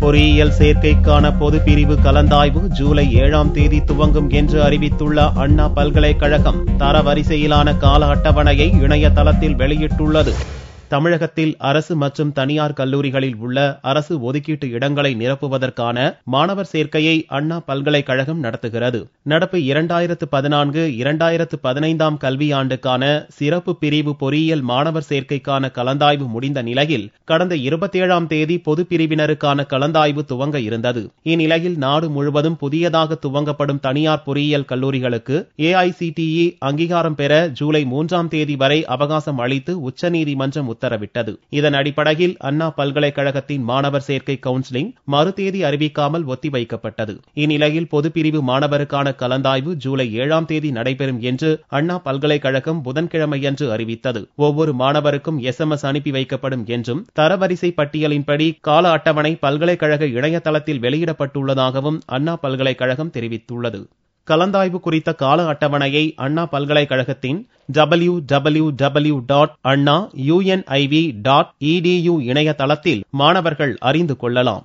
பொறியியல் சேர்க்கைக்கான பொது பிரிவு கலந்தாய்வு ஜூலை 7ஆம் தேதி துவங்கும் என்று அறிவித்துள்ள அண்ணா பல்கலைக்கழகம் தரவரிசையிலான கால அட்டவணையை இணையதளத்தில் வெளியிட்டுள்ளது. தமிழகத்தில் அரசு மற்றும் தனியார் கல்லூரிகளில் உள்ள அரசு ஒதுக்கீட்டு இடங்களை நிரப்புவதற்கான மாணவர் சேர்க்கையை அண்ணா பல்கலைக்கழகம் நடத்துகிறது. நடப்பு 2014-2015 கல்வியாண்டுக்கான சிறப்பு பிரிவு பொறியியல் மாணவர் சேர்க்கைக்கான கலந்தாய்வு முடிந்த நிலையில் கடந்த 27ஆம் தேதி பொது பிரிவினருக்கான கலந்தாய்வு துவங்க இருந்தது. இந்நிலையில் நாடு முழுவதும் புதியதாக துவங்கப்படும் தனியார் பொறியியல் கல்லூரிகளுக்கு AICTE அங்கீகாரம் பெற ஜூலை 3ஆம் தேதி வரை அவகாசம் அளித்து உச்சநீதிமன்றம் உத்தரவிட்டது. இதன் அடிப்படையில் அண்ணா பல்கலைக்கழகத்தின் மாணவர் சேர்க்கை கவுன்சிலிங் மறுதேதி அறிவிக்காமல் ஒத்திவைக்கப்பட்டது. இந்நிலையில் பொதுப்பிரிவு மாணவருக்கான கலந்தாய்வு ஜூலை 7ஆம் தேதி நடைபெறும் என்று அண்ணா பல்கலைக்கழகம் புதன்கிழமையன்று அறிவித்தது. ஒவ்வொரு மாணவருக்கும் SMS அனுப்பி வைக்கப்படும் என்றும் தரவரிசை பட்டியலின்படி கால அட்டவணை பல்கலைக்கழக இணையதளத்தில் வெளியிடப்பட்டுள்ளதாகவும் அண்ணா பல்கலைக்கழகம் தெரிவித்துள்ளது. கலந்தாய்வு குறித்த கால அட்டவணையை அண்ணா பல்கலைக்கழகத்தின் www.anna.univ.edu இணையதளத்தில் மாணவர்கள் அறிந்து கொள்ளலாம்.